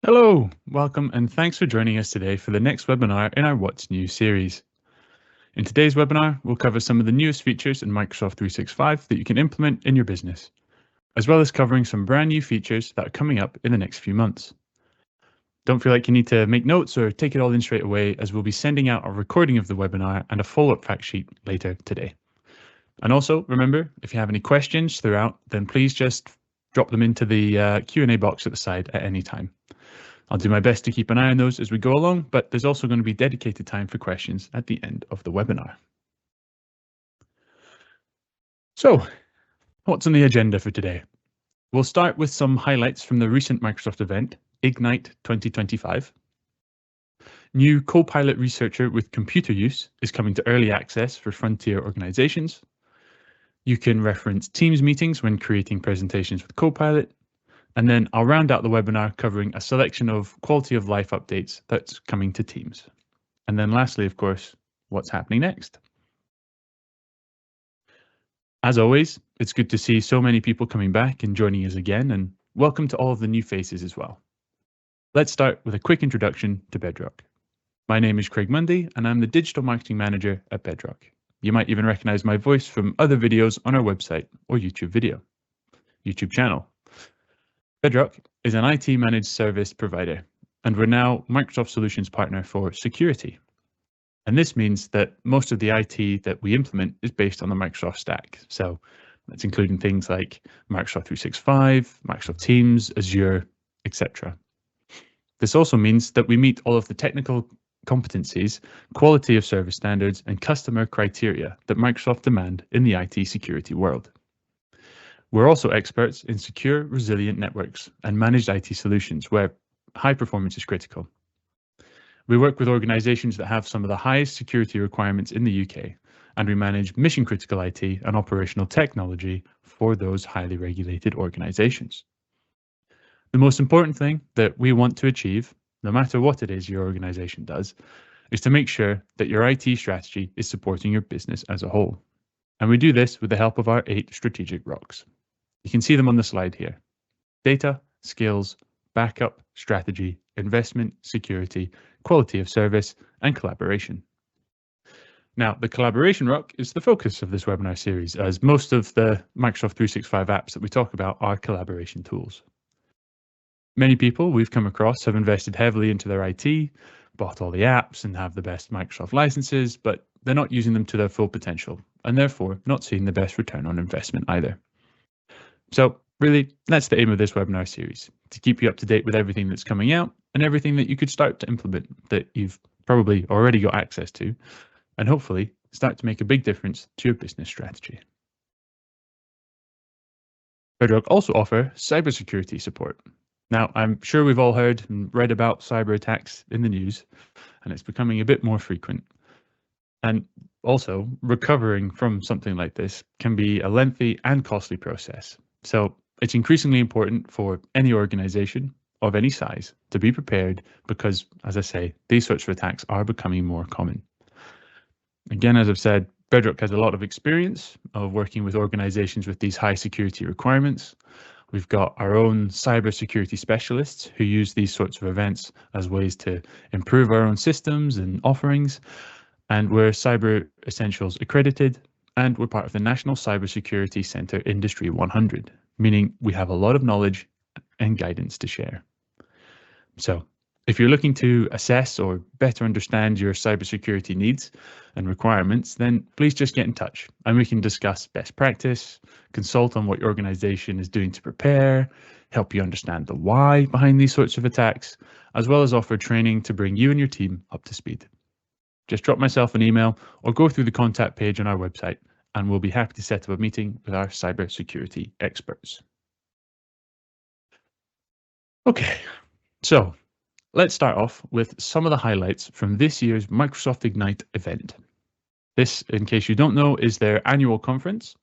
Hello, welcome, and thanks for joining us today for the next webinar in our What's New series. In today's webinar, we'll cover some of the newest features in Microsoft 365 that you can implement in your business, as well as covering some brand new features that are coming up in the next few months. Don't feel like you need to make notes or take it all in straight away, as we'll be sending out a recording of the webinar and a follow-up fact sheet later today. And also, remember, if you have any questions throughout, then please just drop them into the Q&A box at the side at any time. I'll do my best to keep an eye on those as we go along, but there's also going to be dedicated time for questions at the end of the webinar. So, what's on the agenda for today? We'll start with some highlights from the recent Microsoft event, Ignite 2025. New Copilot Researcher with computer use is coming to early access for frontier organizations. You can reference Teams meetings when creating presentations with Copilot. And then I'll round out the webinar covering a selection of quality of life updates that's coming to Teams. And then lastly, of course, what's happening next? As always, it's good to see so many people coming back and joining us again, and welcome to all of the new faces as well. Let's start with a quick introduction to Bedroq. My name is Craig Mundy, and I'm the Digital Marketing Manager at Bedroq. You might even recognize my voice from other videos on our website or YouTube channel. Bedroq is an IT managed service provider, and we're now Microsoft Solutions Partner for security. And this means that most of the IT that we implement is based on the Microsoft stack. So that's including things like Microsoft 365, Microsoft Teams, Azure, etc. This also means that we meet all of the technical competencies, quality of service standards, and customer criteria that Microsoft demand in the IT security world. We're also experts in secure, resilient networks and managed IT solutions where high performance is critical. We work with organizations that have some of the highest security requirements in the UK, and we manage mission critical IT and operational technology for those highly regulated organizations. The most important thing that we want to achieve, no matter what it is your organization does, is to make sure that your IT strategy is supporting your business as a whole. And we do this with the help of our 8 strategic rocks. You can see them on the slide here: data, skills, backup, strategy, investment, security, quality of service, and collaboration. Now, the collaboration rock is the focus of this webinar series, as most of the Microsoft 365 apps that we talk about are collaboration tools. Many people we've come across have invested heavily into their IT, bought all the apps and have the best Microsoft licenses, but they're not using them to their full potential, and therefore not seeing the best return on investment either. So really, that's the aim of this webinar series, to keep you up to date with everything that's coming out and everything that you could start to implement that you've probably already got access to, and hopefully start to make a big difference to your business strategy. Bedroq also offer cybersecurity support. Now, I'm sure we've all heard and read about cyber attacks in the news, and it's becoming a bit more frequent. And also, recovering from something like this can be a lengthy and costly process. So it's increasingly important for any organization of any size to be prepared because, as I say, these sorts of attacks are becoming more common. Again, as I've said, Bedroq has a lot of experience of working with organizations with these high security requirements. We've got our own cybersecurity specialists who use these sorts of events as ways to improve our own systems and offerings. And we're Cyber Essentials accredited, and we're part of the National Cybersecurity Centre Industry 100, meaning we have a lot of knowledge and guidance to share. So if you're looking to assess or better understand your cybersecurity needs and requirements, then please just get in touch and we can discuss best practice, consult on what your organization is doing to prepare, help you understand the why behind these sorts of attacks, as well as offer training to bring you and your team up to speed. Just drop myself an email or go through the contact page on our website, and we'll be happy to set up a meeting with our cybersecurity experts. Okay, so let's start off with some of the highlights from this year's Microsoft Ignite event. This, in case you don't know, is their annual conference,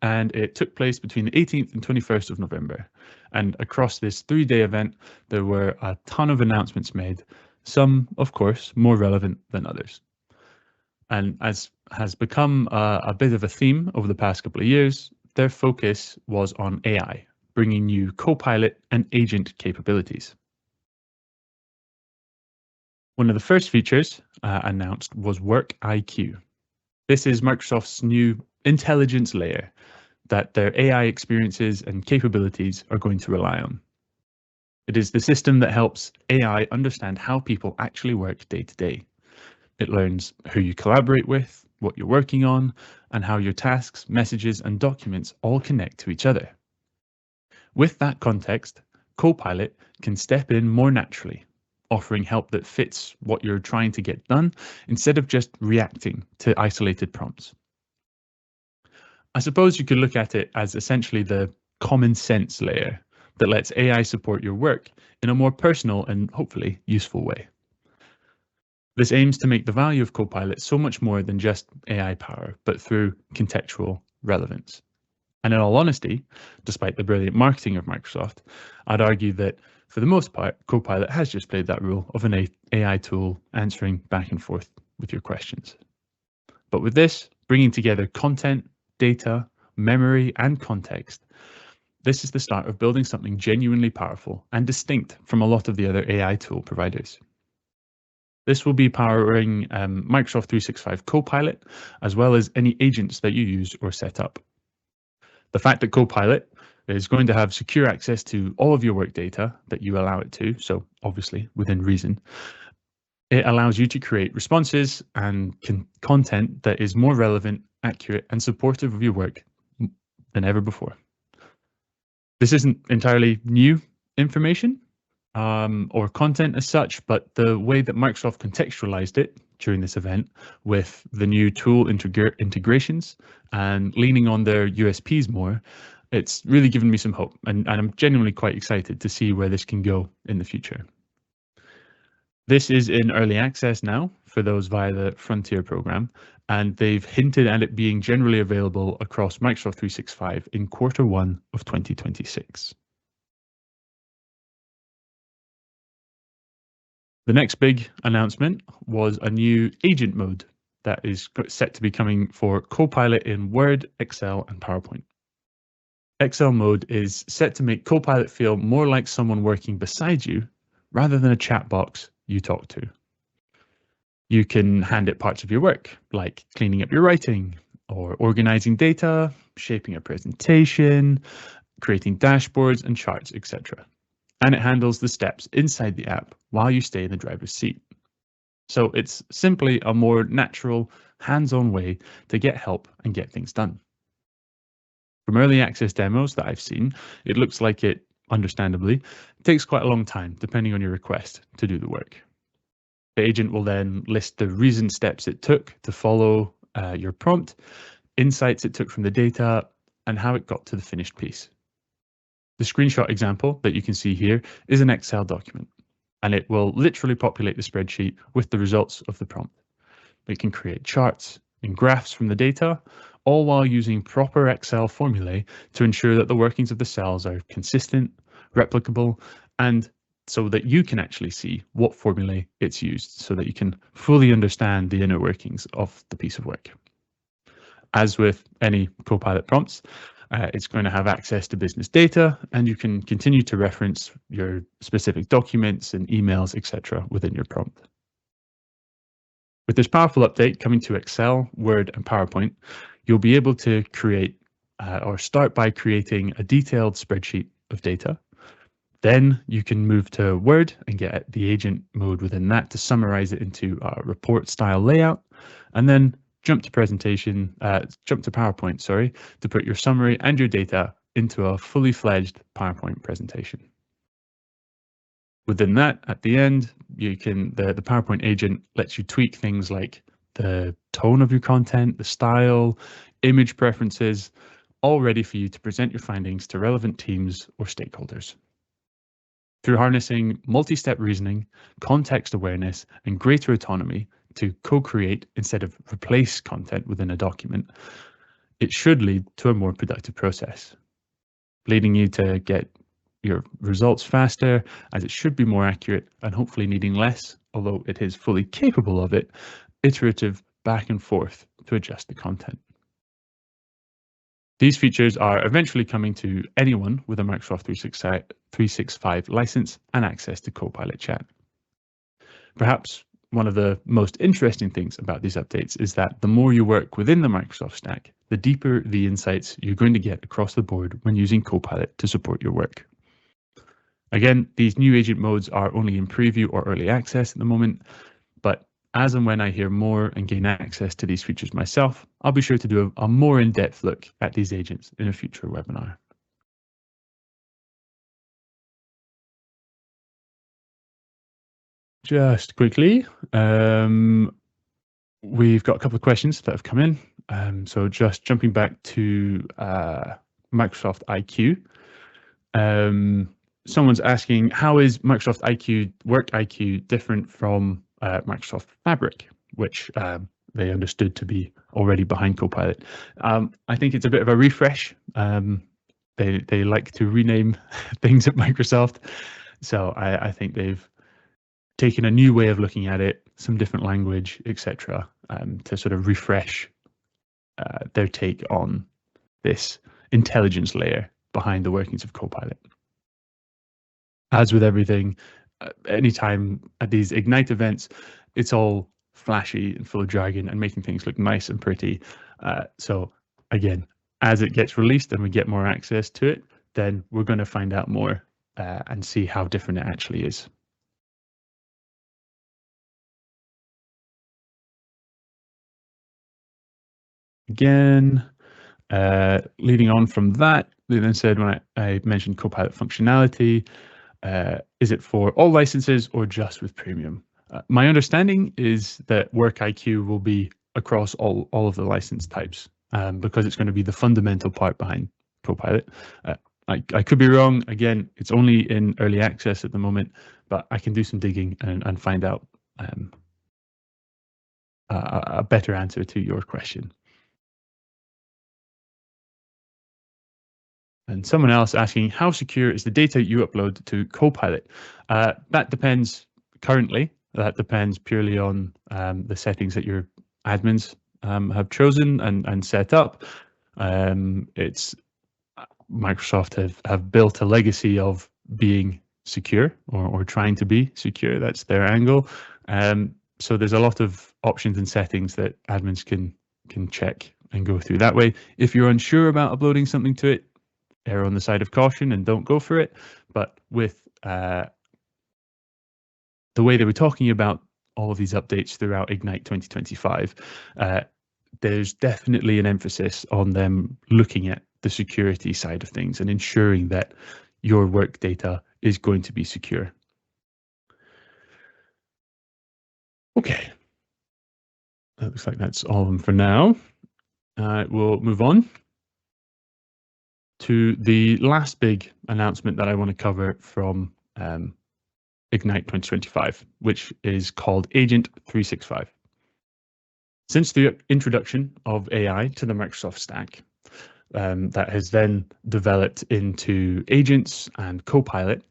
and it took place between the 18th and 21st of November. And across this 3-day event, there were a ton of announcements made, some, of course, more relevant than others. And as has become a bit of a theme over the past couple of years, their focus was on AI, bringing new Copilot and agent capabilities. One of the first features announced was Work IQ. This is Microsoft's new intelligence layer that their AI experiences and capabilities are going to rely on. It is the system that helps AI understand how people actually work day to day. It learns who you collaborate with, what you're working on, and how your tasks, messages, and documents all connect to each other. With that context, Copilot can step in more naturally, offering help that fits what you're trying to get done instead of just reacting to isolated prompts. I suppose you could look at it as essentially the common sense layer that lets AI support your work in a more personal and hopefully useful way. This aims to make the value of Copilot so much more than just AI power, but through contextual relevance. And in all honesty, despite the brilliant marketing of Microsoft, I'd argue that for the most part, Copilot has just played that role of an AI tool answering back and forth with your questions. But with this, bringing together content, data, memory, and context, this is the start of building something genuinely powerful and distinct from a lot of the other AI tool providers. This will be powering Microsoft 365 Copilot, as well as any agents that you use or set up. The fact that Copilot is going to have secure access to all of your work data that you allow it to, so obviously within reason, it allows you to create responses and content that is more relevant, accurate, and supportive of your work than ever before. This isn't entirely new information or content as such, but the way that Microsoft contextualized it during this event with the new tool integrations and leaning on their USPs more, it's really given me some hope, and I'm genuinely quite excited to see where this can go in the future. This is in early access now for those via the Frontier program, and they've hinted at it being generally available across Microsoft 365 in Q1 of 2026. The next big announcement was a new agent mode that is set to be coming for Copilot in Word, Excel, and PowerPoint. Excel mode is set to make Copilot feel more like someone working beside you rather than a chat box you talk to. You can hand it parts of your work, like cleaning up your writing or organizing data, shaping a presentation, creating dashboards and charts, etc. And it handles the steps inside the app while you stay in the driver's seat. So it's simply a more natural, hands-on way to get help and get things done. From early access demos that I've seen, it looks like it, understandably, takes quite a long time, depending on your request, to do the work. The agent will then list the reasoned steps it took to follow your prompt, insights it took from the data, and how it got to the finished piece. The screenshot example that you can see here is an Excel document, and it will literally populate the spreadsheet with the results of the prompt. It can create charts and graphs from the data, all while using proper Excel formulae to ensure that the workings of the cells are consistent, replicable, and so that you can actually see what formulae it's used so that you can fully understand the inner workings of the piece of work. As with any Copilot prompts, it's going to have access to business data, and you can continue to reference your specific documents and emails, etc. within your prompt. With this powerful update coming to Excel, Word, and PowerPoint, you'll be able to create or start by creating a detailed spreadsheet of data. Then you can move to Word and get the agent mode within that to summarize it into a report style layout, and then jump to PowerPoint, to put your summary and your data into a fully fledged PowerPoint presentation. Within that, at the end, the PowerPoint agent lets you tweak things like the tone of your content, the style, image preferences, all ready for you to present your findings to relevant teams or stakeholders. Through harnessing multi-step reasoning, context awareness, and greater autonomy to co-create instead of replace content within a document, it should lead to a more productive process, leading you to get your results faster, as it should be more accurate and hopefully needing less, although it is fully capable of it, iterative back and forth to adjust the content. These features are eventually coming to anyone with a Microsoft 365 license and access to Copilot Chat. Perhaps one of the most interesting things about these updates is that the more you work within the Microsoft stack, the deeper the insights you're going to get across the board when using Copilot to support your work. Again, these new agent modes are only in preview or early access at the moment, but as and when I hear more and gain access to these features myself, I'll be sure to do a more in-depth look at these agents in a future webinar. Just quickly, we've got a couple of questions that have come in. So just jumping back to Microsoft IQ. Someone's asking, how is Microsoft IQ, Work IQ, different from Microsoft Fabric, which they understood to be already behind Copilot? I think it's a bit of a refresh. They like to rename things at Microsoft. So I think they've taken a new way of looking at it, some different language, etc., to sort of refresh their take on this intelligence layer behind the workings of Copilot. As with everything, anytime at these Ignite events, it's all flashy and full of jargon and making things look nice and pretty. So again, as it gets released and we get more access to it, then we're going to find out more and see how different it actually is. Again, leading on from that, they then said, when I mentioned Copilot functionality, is it for all licenses or just with premium? My understanding is that Work IQ will be across all of the license types because it's going to be the fundamental part behind Copilot. I could be wrong. Again, it's only in early access at the moment, but I can do some digging and find out a better answer to your question. And someone else asking, how secure is the data you upload to Copilot? That depends currently. That depends purely on the settings that your admins have chosen and set up. It's Microsoft have built a legacy of being secure or trying to be secure. That's their angle. So there's a lot of options and settings that admins can check and go through that way. If you're unsure about uploading something to it, err on the side of caution and don't go for it. But with the way they were talking about all of these updates throughout Ignite 2025, there's definitely an emphasis on them looking at the security side of things and ensuring that your work data is going to be secure. Okay, that looks like that's all of them for now. We'll move on to the last big announcement that I want to cover from Ignite 2025, which is called Agent 365. Since the introduction of AI to the Microsoft stack, that has then developed into agents and Copilot,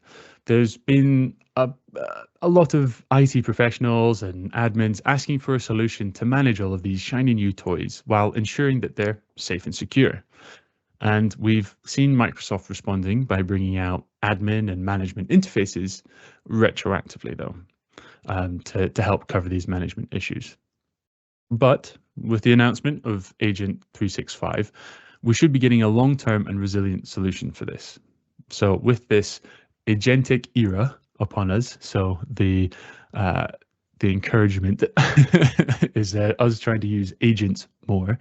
there's been a lot of IT professionals and admins asking for a solution to manage all of these shiny new toys while ensuring that they're safe and secure. And we've seen Microsoft responding by bringing out admin and management interfaces retroactively, though, to help cover these management issues. But with the announcement of Agent 365, we should be getting a long-term and resilient solution for this. So with this agentic era upon us, so the encouragement is us trying to use agents more.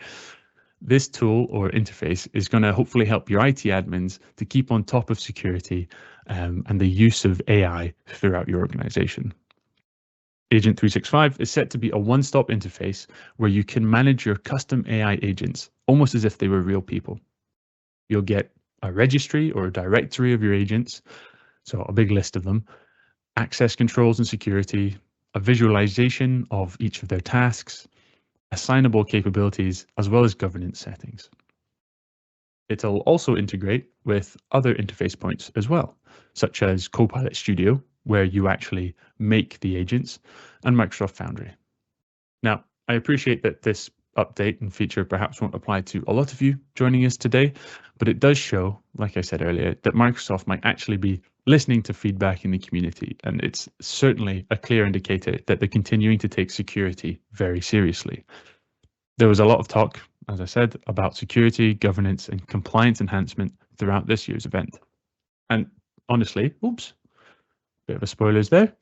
This tool or interface is going to hopefully help your IT admins to keep on top of security and the use of AI throughout your organization. Agent 365 is set to be a one-stop interface where you can manage your custom AI agents almost as if they were real people. You'll get a registry or a directory of your agents, so a big list of them, access controls and security, a visualization of each of their tasks, assignable capabilities, as well as governance settings. It'll also integrate with other interface points as well, such as Copilot Studio, where you actually make the agents, and Microsoft Foundry. Now, I appreciate that this update and feature perhaps won't apply to a lot of you joining us today, but it does show, like I said earlier, that Microsoft might actually be listening to feedback in the community, and it's certainly a clear indicator that they're continuing to take security very seriously. There was a lot of talk, as I said, about security, governance, and compliance enhancement throughout this year's event. And honestly, oops, bit of a spoilers there.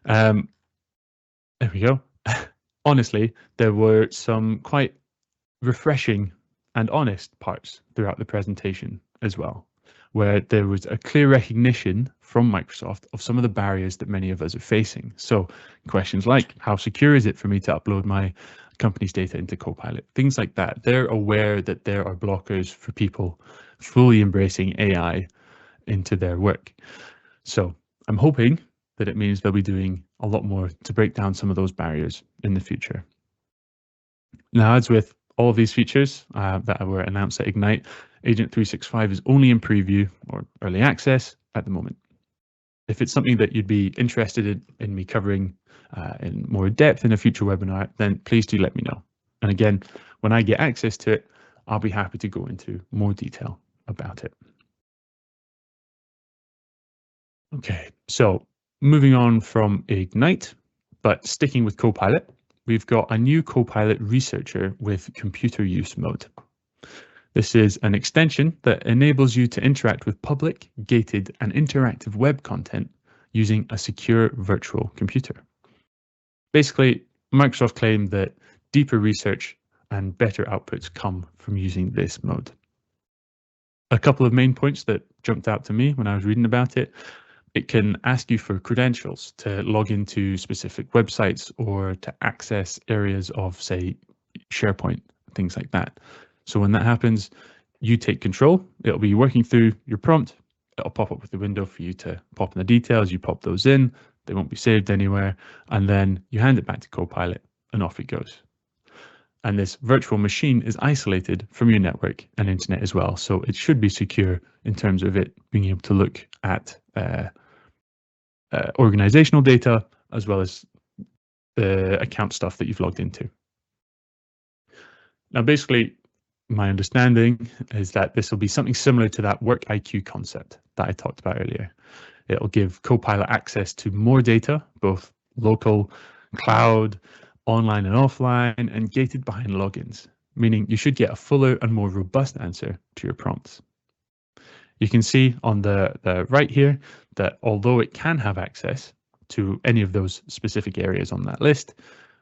There we go. Honestly, there were some quite refreshing and honest parts throughout the presentation as well, where there was a clear recognition from Microsoft of some of the barriers that many of us are facing. So questions like, how secure is it for me to upload my company's data into Copilot? Things like that. They're aware that there are blockers for people fully embracing AI into their work. So I'm hoping that it means they'll be doing a lot more to break down some of those barriers in the future. Now, as with all of these features that were announced at Ignite, Agent 365 is only in preview or early access at the moment. If it's something that you'd be interested in me covering in more depth in a future webinar, then please do let me know. And again, when I get access to it, I'll be happy to go into more detail about it. Okay, so moving on from Ignite, but sticking with Copilot, we've got a new Copilot researcher with computer use mode. This is an extension that enables you to interact with public, gated, and interactive web content using a secure virtual computer. Basically, Microsoft claimed that deeper research and better outputs come from using this mode. A couple of main points that jumped out to me when I was reading about it. It can ask you for credentials to log into specific websites or to access areas of, say, SharePoint, things like that. So when that happens, you take control. It'll be working through your prompt. It'll pop up with the window for you to pop in the details. You pop those in. They won't be saved anywhere. And then you hand it back to Copilot and off it goes. And this virtual machine is isolated from your network and internet as well. So it should be secure in terms of it being able to look at organizational data as well as the account stuff that you've logged into. Now, basically, my understanding is that this will be something similar to that work IQ concept that I talked about earlier. It'll give Copilot access to more data, both local, cloud, online and offline, and gated behind logins, meaning you should get a fuller and more robust answer to your prompts. You can see on the right here that although it can have access to any of those specific areas on that list,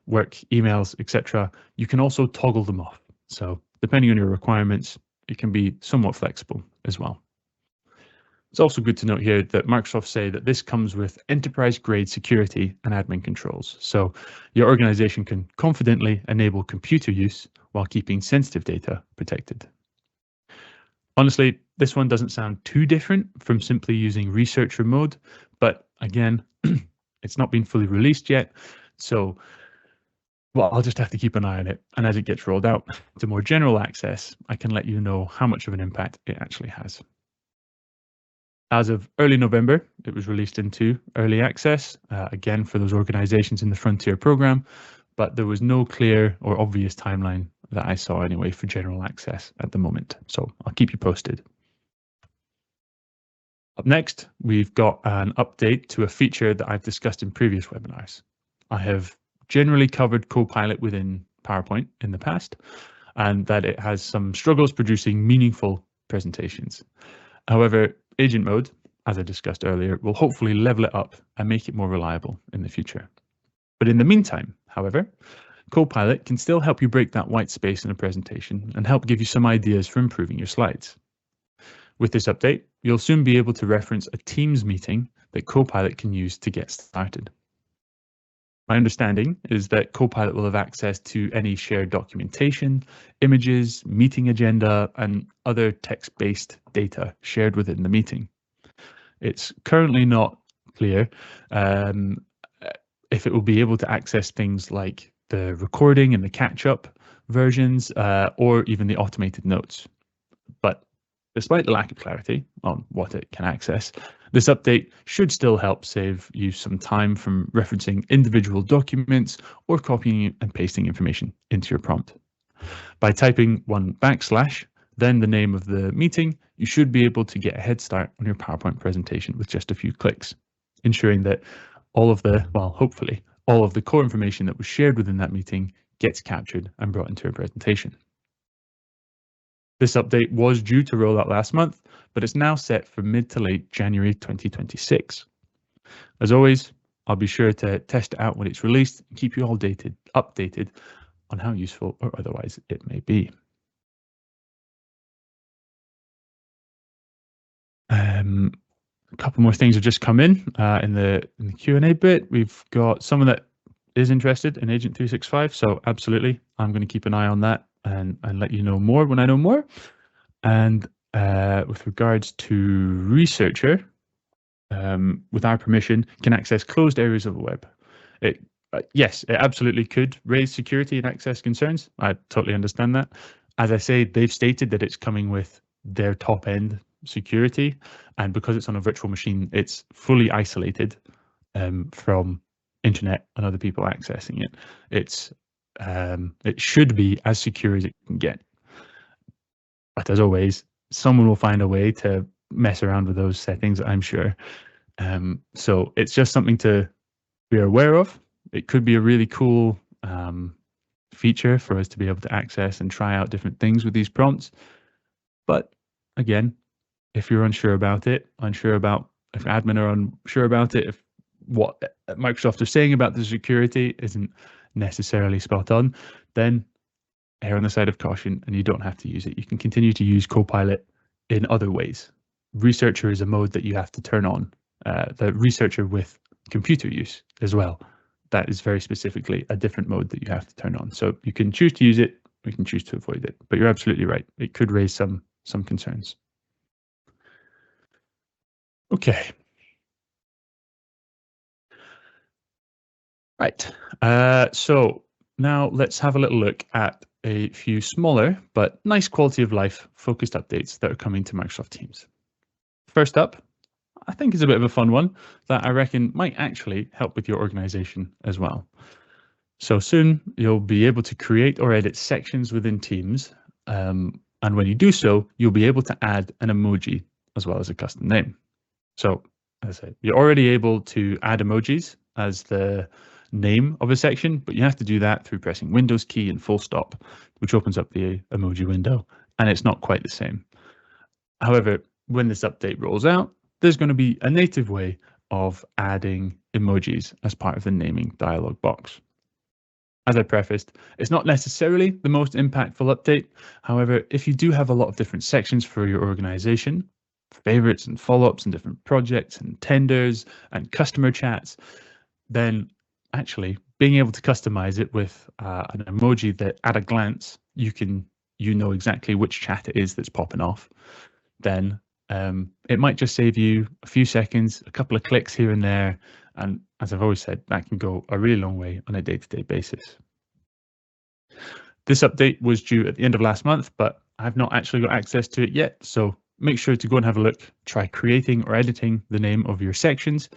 work, emails, etc., you can also toggle them off. So depending on your requirements, it can be somewhat flexible as well. It's also good to note here that Microsoft say that this comes with enterprise-grade security and admin controls. So your organization can confidently enable computer use while keeping sensitive data protected. Honestly, this one doesn't sound too different from simply using researcher mode, but again, it's not been fully released yet. So, well, I'll just have to keep an eye on it. And as it gets rolled out to more general access, I can let you know how much of an impact it actually has. As of early November, it was released into early access, again, for those organizations in the Frontier program, but there was no clear or obvious timeline that I saw anyway for general access at the moment. So I'll keep you posted. Up next, we've got an update to a feature that I've discussed in previous webinars. I have generally covered Copilot within PowerPoint in the past, and that it has some struggles producing meaningful presentations. However, Agent Mode, as I discussed earlier, will hopefully level it up and make it more reliable in the future. But in the meantime, however, Copilot can still help you break that white space in a presentation and help give you some ideas for improving your slides. With this update, you'll soon be able to reference a Teams meeting that Copilot can use to get started. My understanding is that Copilot will have access to any shared documentation, images, meeting agenda, and other text-based data shared within the meeting. It's currently not clear if it will be able to access things like the recording and the catch-up versions, or even the automated notes. But despite the lack of clarity on what it can access, this update should still help save you some time from referencing individual documents or copying and pasting information into your prompt. By typing \\, then the name of the meeting, you should be able to get a head start on your PowerPoint presentation with just a few clicks, ensuring that all of the, well, hopefully, all of the core information that was shared within that meeting gets captured and brought into a presentation. This update was due to roll out last month, but it's now set for mid to late January 2026. As always, I'll be sure to test it out when it's released and keep you all updated on how useful or otherwise it may be. A couple more things have just come in the Q&A bit. We've got someone that is interested in Agent 365, so absolutely, I'm going to keep an eye on that and let you know more when I know more. And with regards to researcher, with our permission, can access closed areas of the web. Yes, it absolutely could raise security and access concerns. I totally understand that. As I say, they've stated that it's coming with their top end security, and because it's on a virtual machine, it's fully isolated from internet and other people accessing it. It should be as secure as it can get. But as always, someone will find a way to mess around with those settings, I'm sure. So it's just something to be aware of. It could be a really cool feature for us to be able to access and try out different things with these prompts. But again, if you're unsure about it, if admin are unsure about it, if what Microsoft are saying about the security isn't necessarily spot on, then err on the side of caution and you don't have to use it. You can continue to use Copilot in other ways. Researcher is a mode that you have to turn on. The researcher with computer use as well. That is very specifically a different mode that you have to turn on. So you can choose to use it, or you can choose to avoid it. But you're absolutely right. It could raise some concerns. Okay. Right. So now let's have a little look at a few smaller but nice quality of life focused updates that are coming to Microsoft Teams. First up, I think is a bit of a fun one that I reckon might actually help with your organization as well. So soon you'll be able to create or edit sections within Teams. And when you do so, you'll be able to add an emoji as well as a custom name. So as I said, you're already able to add emojis as the name of a section, but you have to do that through pressing Windows key and full stop, which opens up the emoji window, and it's not quite the same. However, when this update rolls out, there's going to be a native way of adding emojis as part of the naming dialog box. As I prefaced, it's not necessarily the most impactful update. However, if you do have a lot of different sections for your organization, favorites and follow-ups and different projects and tenders and customer chats, then actually being able to customize it with an emoji that at a glance you know exactly which chat it is that's popping off, then it might just save you a few seconds, a couple of clicks here and there. And as I've always said, that can go a really long way on a day-to-day basis. This update was due at the end of last month, but I've not actually got access to it yet. So make sure to go and have a look, try creating or editing the name of your sections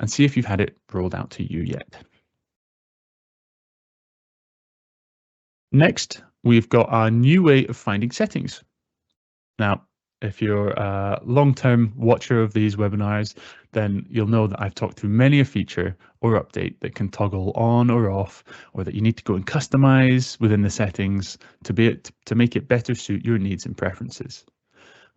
and see if you've had it rolled out to you yet. Next, we've got our new way of finding settings. Now, if you're a long-term watcher of these webinars, then you'll know that I've talked through many a feature or update that can toggle on or off, or that you need to go and customize within the settings to make it better suit your needs and preferences.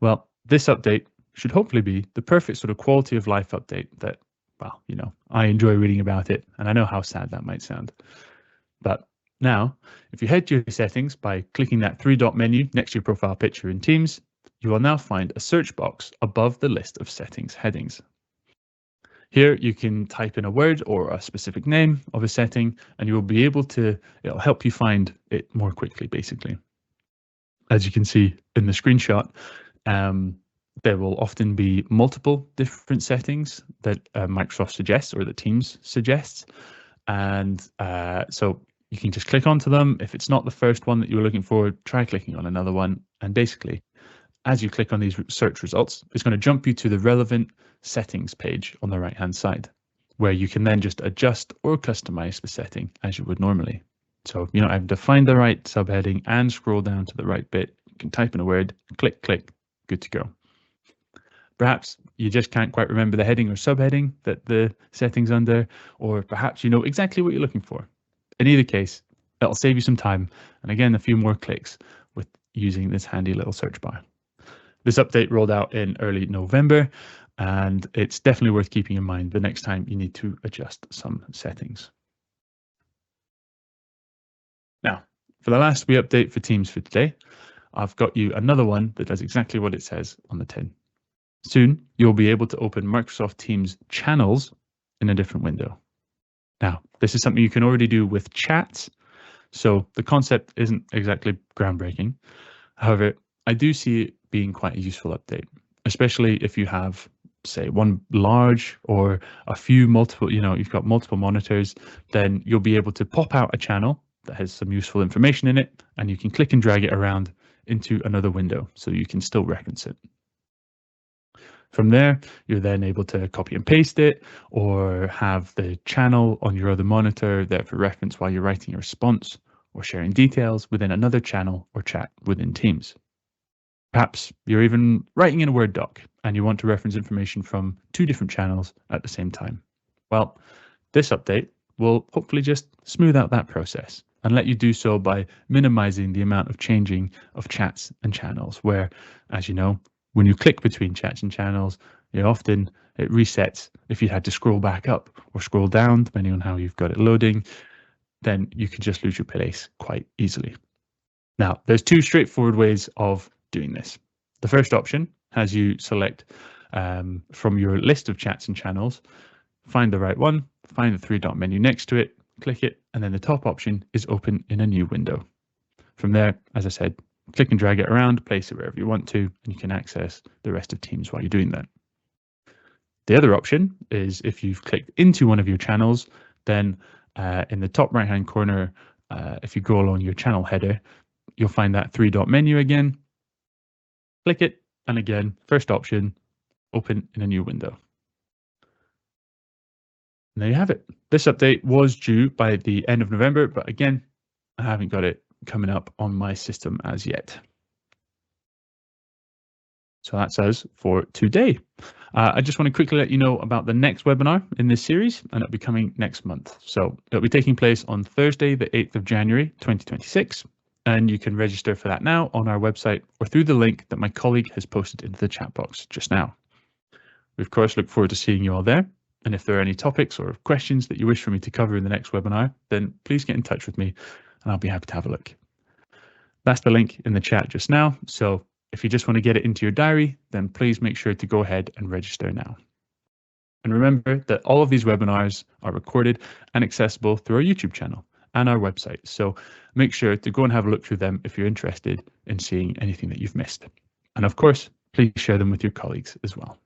Well, this update should hopefully be the perfect sort of quality of life update that, well, you know, I enjoy reading about it, and I know how sad that might sound. But now, if you head to your settings by clicking that three-dot menu next to your profile picture in Teams, you will now find a search box above the list of settings headings. Here you can type in a word or a specific name of a setting, and you will be able to, it'll help you find it more quickly, basically. As you can see in the screenshot, there will often be multiple different settings that Microsoft suggests or that Teams suggests. And so you can just click onto them. If it's not the first one that you were looking for, try clicking on another one. And basically, as you click on these search results, it's going to jump you to the relevant settings page on the right-hand side, where you can then just adjust or customize the setting as you would normally. So, you know, I've defined the right subheading and scroll down to the right bit, You can type in a word, click, click, good to go. Perhaps you just can't quite remember the heading or subheading that the setting's under, or perhaps you know exactly what you're looking for. In either case, that'll save you some time, and again, a few more clicks with using this handy little search bar. This update rolled out in early November, and it's definitely worth keeping in mind the next time you need to adjust some settings. Now, for the last wee update for Teams for today, I've got you another one that does exactly what it says on the tin. Soon, you'll be able to open Microsoft Teams channels in a different window. Now, this is something you can already do with chats, so the concept isn't exactly groundbreaking. However, I do see it being quite a useful update, especially if you have, say, one large or a few multiple, you've got multiple monitors, then you'll be able to pop out a channel that has some useful information in it, and you can click and drag it around into another window so you can still reference it. From there, you're then able to copy and paste it or have the channel on your other monitor there for reference while you're writing a response or sharing details within another channel or chat within Teams. Perhaps you're even writing in a Word doc and you want to reference information from two different channels at the same time. Well, this update will hopefully just smooth out that process and let you do so by minimizing the amount of changing of chats and channels where, as you know, when you click between chats and channels, often it resets. If you had to scroll back up or scroll down, depending on how you've got it loading, then you could just lose your place quite easily. Now, there's two straightforward ways of doing this. The first option has you select from your list of chats and channels, find the right one, find the three-dot menu next to it, click it, and then the top option is open in a new window. From there, as I said, click and drag it around, place it wherever you want to, and you can access the rest of Teams while you're doing that. The other option is if you've clicked into one of your channels, then in the top right-hand corner, if you go along your channel header, you'll find that three-dot menu again. Click it, and again, first option, open in a new window. And there you have it. This update was due by the end of November, but again, I haven't got it coming up on my system as yet. So that's us for today. I just want to quickly let you know about the next webinar in this series, and it'll be coming next month. So it'll be taking place on Thursday, the 8th of January, 2026. And you can register for that now on our website or through the link that my colleague has posted into the chat box just now. We, of course, look forward to seeing you all there. And if there are any topics or questions that you wish for me to cover in the next webinar, then please get in touch with me and I'll be happy to have a look. That's the link in the chat just now. So if you just want to get it into your diary, then please make sure to go ahead and register now. And remember that all of these webinars are recorded and accessible through our YouTube channel and our website. So make sure to go and have a look through them if you're interested in seeing anything that you've missed. And of course, please share them with your colleagues as well.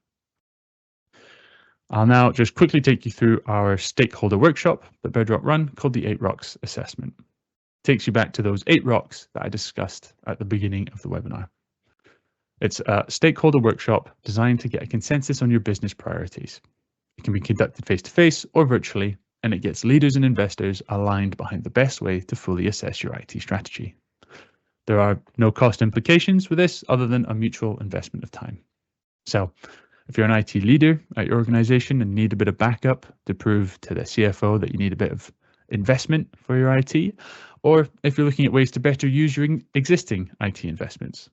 I'll now just quickly take you through our stakeholder workshop that Bedroq run called the 8 Rocks Assessment. It takes you back to those 8 rocks that I discussed at the beginning of the webinar. It's a stakeholder workshop designed to get a consensus on your business priorities. It can be conducted face-to-face or virtually, and it gets leaders and investors aligned behind the best way to fully assess your IT strategy. There are no cost implications with this other than a mutual investment of time. So if you're an IT leader at your organization and need a bit of backup to prove to the CFO that you need a bit of investment for your IT, or if you're looking at ways to better use your existing IT investments,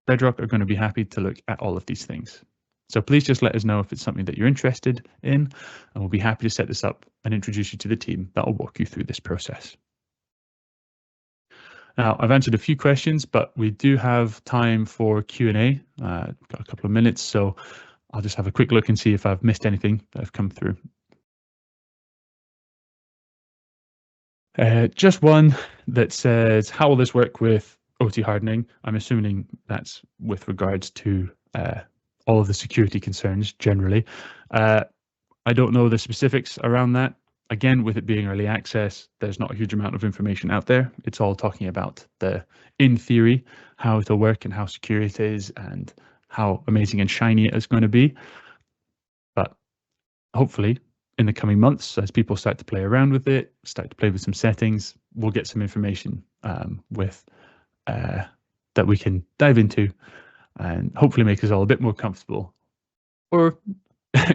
Bedroq are going to be happy to look at all of these things. So please just let us know if it's something that you're interested in, and we'll be happy to set this up and introduce you to the team that will walk you through this process. Now, I've answered a few questions, but we do have time for Q&A. Got a couple of minutes, so I'll just have a quick look and see if I've missed anything that have come through. Just one that says, how will this work with OT hardening? I'm assuming that's with regards to all of the security concerns generally. I don't know the specifics around that. Again, with it being early access, there's not a huge amount of information out there. It's all talking about in theory, how it'll work and how secure it is and how amazing and shiny it is going to be. But hopefully in the coming months, as people start to play around with it, start to play with some settings, we'll get some information with the that we can dive into and hopefully make us all a bit more comfortable, or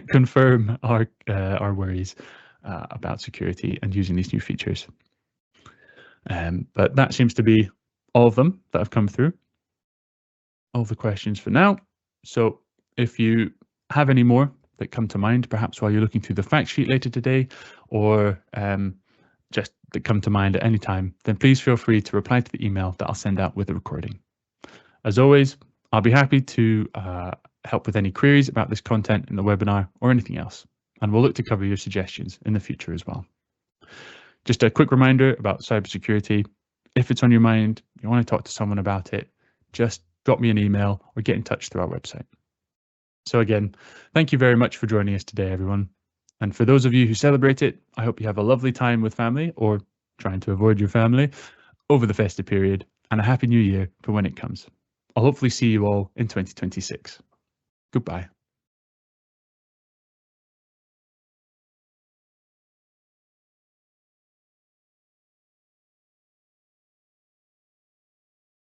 confirm our worries about security and using these new features. But that seems to be all of them that have come through, all the questions for now. So if you have any more that come to mind, perhaps while you're looking through the fact sheet later today, or just that come to mind at any time, then please feel free to reply to the email that I'll send out with the recording. As always, I'll be happy to help with any queries about this content in the webinar or anything else, and we'll look to cover your suggestions in the future as well. Just a quick reminder about cybersecurity. If it's on your mind, you want to talk to someone about it, just drop me an email or get in touch through our website. So again, thank you very much for joining us today, everyone. And for those of you who celebrate it, I hope you have a lovely time with family, or trying to avoid your family, over the festive period, and a happy new year for when it comes. I'll hopefully see you all in 2026. Goodbye.